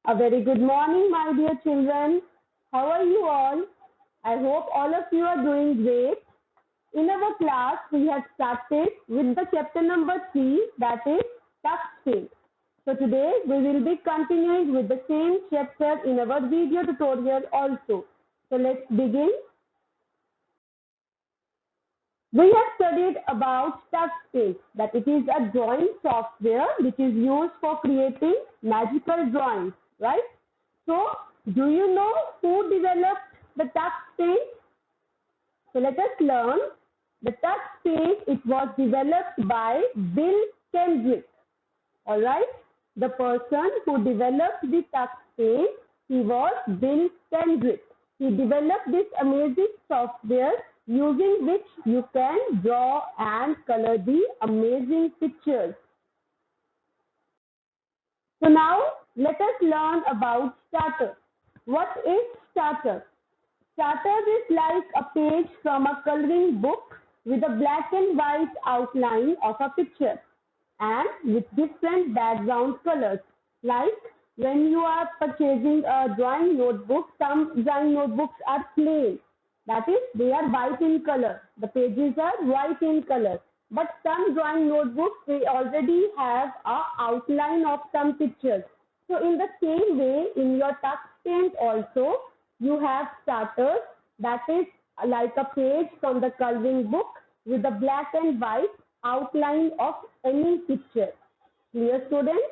A very good morning, my dear children. How are you all? I hope all of you are doing great. In our class, we have started with the chapter number 3, that is touch So today, we will be continuing with the same chapter in our video tutorial also. So let's begin. We have studied about TouchPaint, that it is a drawing software which is used for creating magical drawings, right? So, do you know who developed the TouchPaint? So let us learn. The TouchPaint, it was developed by Bill Kendrick. Alright, the person who developed the TouchPaint, he was Bill Kendrick. He developed this amazing software using which you can draw and color the amazing pictures. So now let us learn about starter. What is starter? Starter is like a page from a coloring book with a black and white outline of a picture and with different background colors. Like when you are purchasing a drawing notebook, some drawing notebooks are plain. That is, they are white in color. The pages are white in color. But some drawing notebooks, they already have an outline of some pictures. So in the same way, in your TouchPaint also, you have starters, that is like a page from the coloring book with a black and white outline of any picture. Clear, students?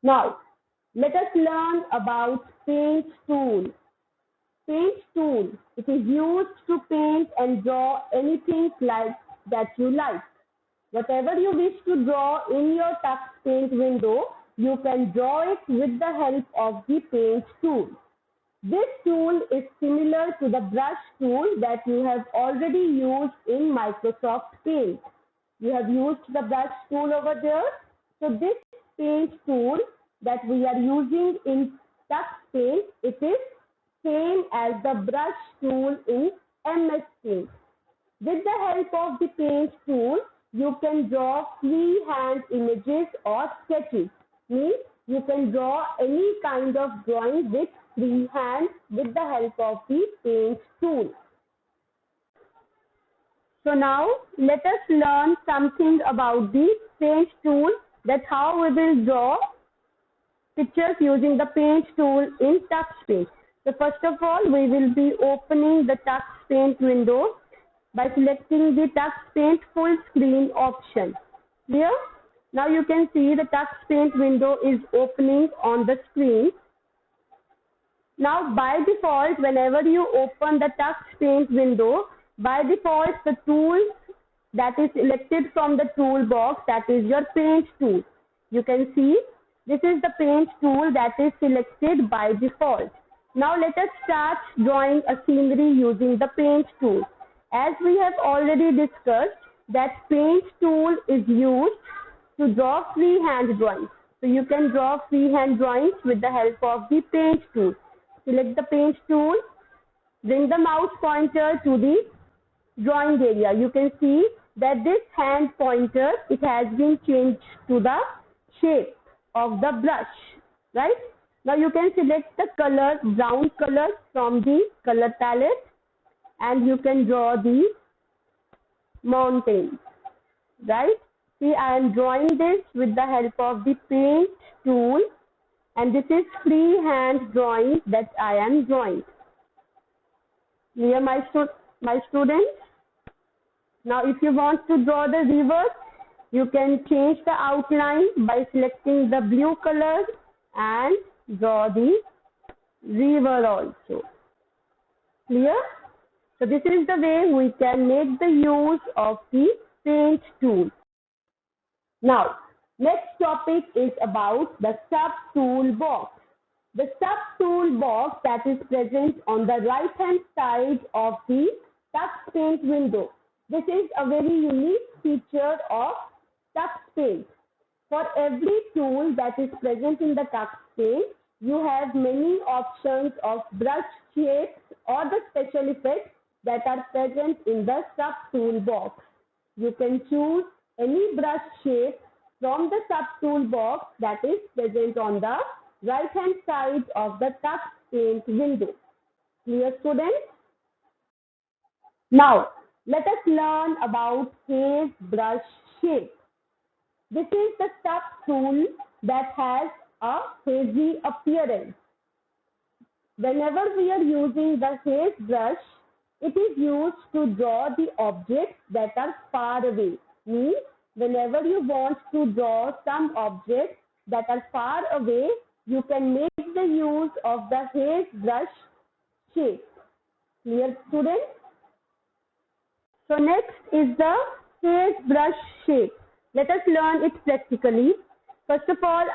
Now, let us learn about paint tool. Paint tool, it is used to paint and draw anything like that you like. Whatever you wish to draw in your TouchPaint window, you can draw it with the help of the paint tool. This tool is similar to the brush tool that you have already used in Microsoft Paint. You have used the brush tool over there. So this paint tool that we are using in TouchPaint, it is same as the brush tool in MS Paint. With the help of the paint tool, you can draw freehand images or sketches. Means you can draw any kind of drawing with freehand with the help of the paint tool. So now let us learn something about the paint tool, that how we will draw pictures using the paint tool in TouchPaint. So first of all, we will be opening the TouchPaint window by selecting the TouchPaint full screen option. Here, now you can see the TouchPaint window is opening on the screen. Now by default, whenever you open the TouchPaint window, by default the tool that is selected from the toolbox, that is your paint tool. You can see this is the paint tool that is selected by default. Now let us start drawing a scenery using the paint tool. As we have already discussed, that paint tool is used to draw freehand drawings. So you can draw freehand drawings with the help of the paint tool. Select the paint tool, bring the mouse pointer to the drawing area. You can see that this hand pointer, it has been changed to the shape of the brush, right? Now you can select the color, brown color from the color palette, and you can draw the mountains, right? See, I am drawing this with the help of the paint tool, and this is freehand drawing that I am drawing. Clear, my students? Now if you want to draw the river, you can change the outline by selecting the blue color and draw the river also. Clear? So this is the way we can make the use of the paint tool. Now, next topic is about the sub-tool box. The sub-tool box that is present on the right-hand side of the TouchPaint window. This is a very unique feature of TouchPaint. For every tool that is present in the TouchPaint, you have many options of brush shapes or the special effects that are present in the sub-tool box. You can choose any brush shape from the sub-tool box that is present on the right-hand side of the Tux Paint window. Clear, students? Now, let us learn about haze brush shape. This is the sub-tool that has a hazy appearance. Whenever we are using the haze brush, it is used to draw the objects that are far away. Means, whenever you want to draw some objects that are far away, you can make the use of the haze brush shape. Clear, students? So next is the haze brush shape. Let us learn it practically. First of all,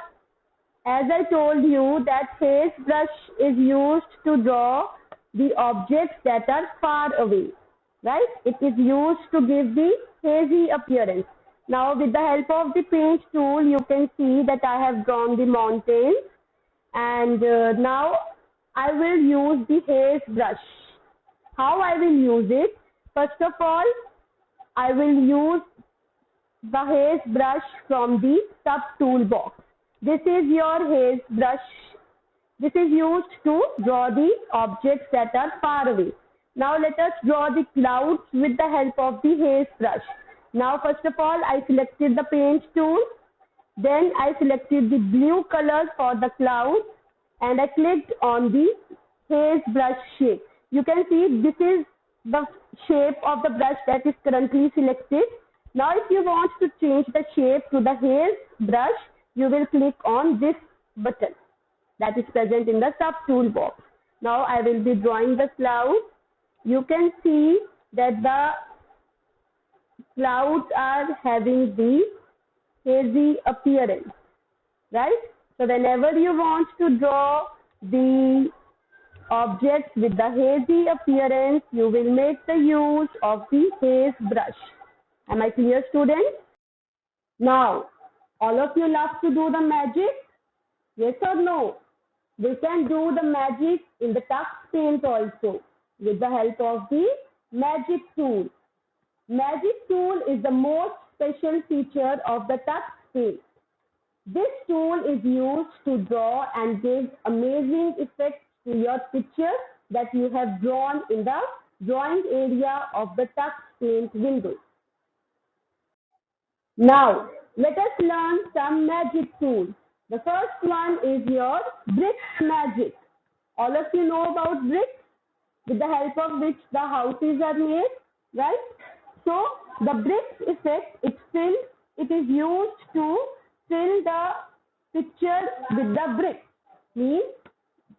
as I told you that haze brush is used to draw the objects that are far away, right? It is used to give the hazy appearance. Now with the help of the paint tool, you can see that I have drawn the mountains, and now I will use the haze brush. How I will use it? First of all, I will use the haze brush from the sub-tool box. This is your haze brush. This is used to draw the objects that are far away. Now let us draw the clouds with the help of the haze brush. Now first of all, I selected the paint tool. Then I selected the blue color for the clouds, and I clicked on the haze brush shape. You can see this is the shape of the brush that is currently selected. Now if you want to change the shape to the haze brush, you will click on this button that is present in the sub-tool box. Now I will be drawing the cloud. You can see that the clouds are having the hazy appearance, right? So whenever you want to draw the objects with the hazy appearance, you will make the use of the haze brush. Am I clear, students? Now, all of you love to do the magic? Yes or no? We can do the magic in the Tux Paint also with the help of the magic tool. Magic tool is the most special feature of the Tux Paint. This tool is used to draw and give amazing effects to your picture that you have drawn in the drawing area of the Tux Paint window. Now, let us learn some magic tools. The first one is your bricks magic. All of you know about bricks, with the help of which the houses are made, right? So, the bricks effect, it is used to fill the picture with the bricks. Means,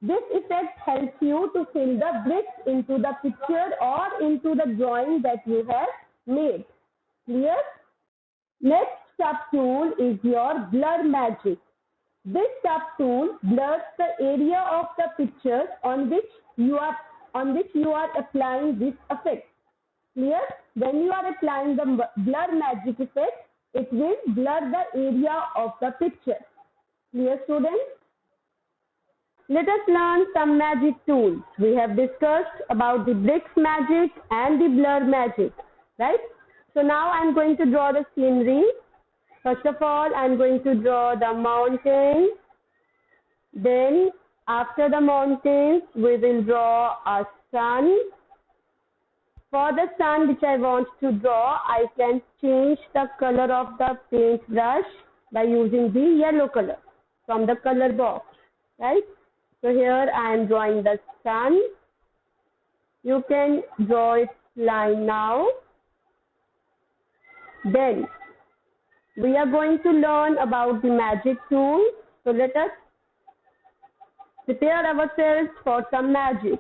this effect helps you to fill the bricks into the picture or into the drawing that you have made. Clear? Next sub-tool is your blur magic. This sub-tool blurs the area of the picture on which you are applying this effect. Clear? When you are applying the blur magic effect, it will blur the area of the picture. Clear, students? Let us learn some magic tools. We have discussed about the bricks magic and the blur magic, right? So now I am going to draw the scenery. First of all, I am going to draw the mountains. Then after the mountains, we will draw a sun. For the sun which I want to draw, I can change the color of the paintbrush by using the yellow color from the color box, right? So here I am drawing the sun. You can draw its line now. Then we are going to learn about the magic tool. So let us prepare ourselves for some magic.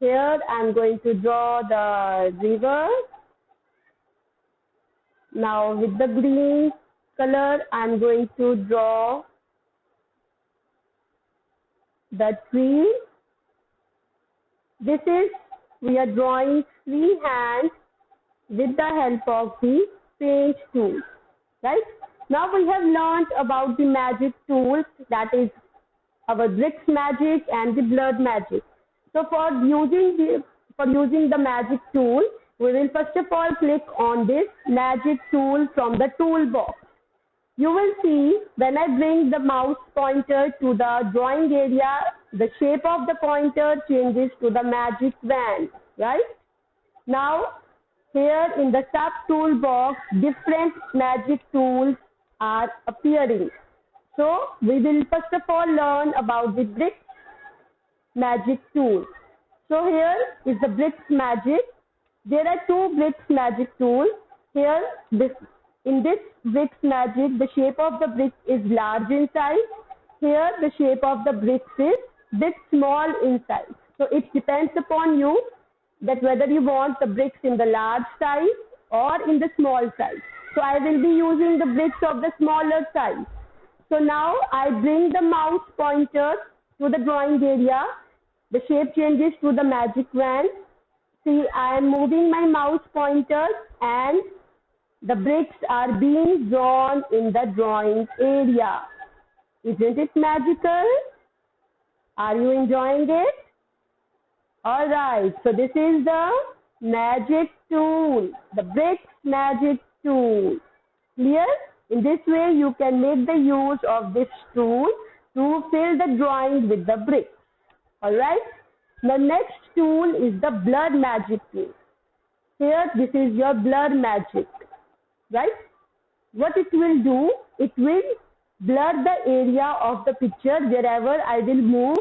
Here I am going to draw the river. Now with the green color I am going to draw the tree. We are drawing freehand with the help of the paint tool, right? Now we have learned about the magic tools, that is our bricks magic and the blurred magic. So for using the magic tool, we will first of all click on this magic tool from the toolbox. You will see when I bring the mouse pointer to the drawing area, the shape of the pointer changes to the magic wand, right? Now, here in the sub toolbox, different magic tools are appearing. So, we will first of all learn about the bricks magic tool. So, here is the bricks magic. There are two bricks magic tools. Here, in this bricks magic, the shape of the brick is large in size. Here, the shape of the bricks is bit small in size. So, it depends upon you that whether you want the bricks in the large size or in the small size. So, I will be using the bricks of the smaller size. So, now I bring the mouse pointer to the drawing area. The shape changes to the magic wand. See, I am moving my mouse pointer and the bricks are being drawn in the drawing area. Isn't it magical? Are you enjoying it? Alright, so this is the magic tool, the bricks magic tool. Clear? In this way, you can make the use of this tool to fill the drawing with the bricks. Alright? The next tool is the blur magic tool. Here, this is your blur magic. Right? What it will do, it will blur the area of the picture wherever I will move,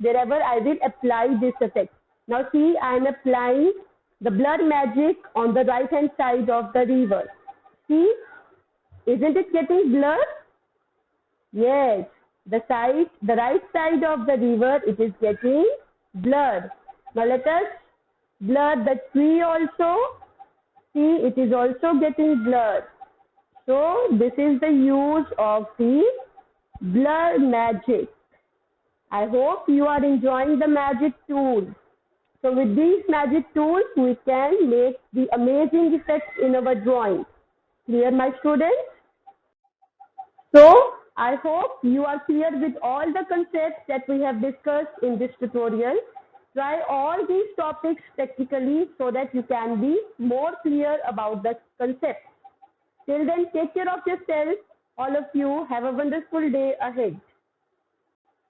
wherever I will apply this effect. Now see, I am applying the blur magic on the right hand side of the river. See, isn't it getting blurred? Yes, the right side of the river, it is getting blurred. Now let us blur the tree also. See, it is also getting blurred. So, this is the use of the blur magic. I hope you are enjoying the magic tools. So, with these magic tools, we can make the amazing effects in our drawing. Clear, my students? So, I hope you are clear with all the concepts that we have discussed in this tutorial. Try all these topics practically so that you can be more clear about the concepts. Till then, take care of yourself. All of you have a wonderful day ahead.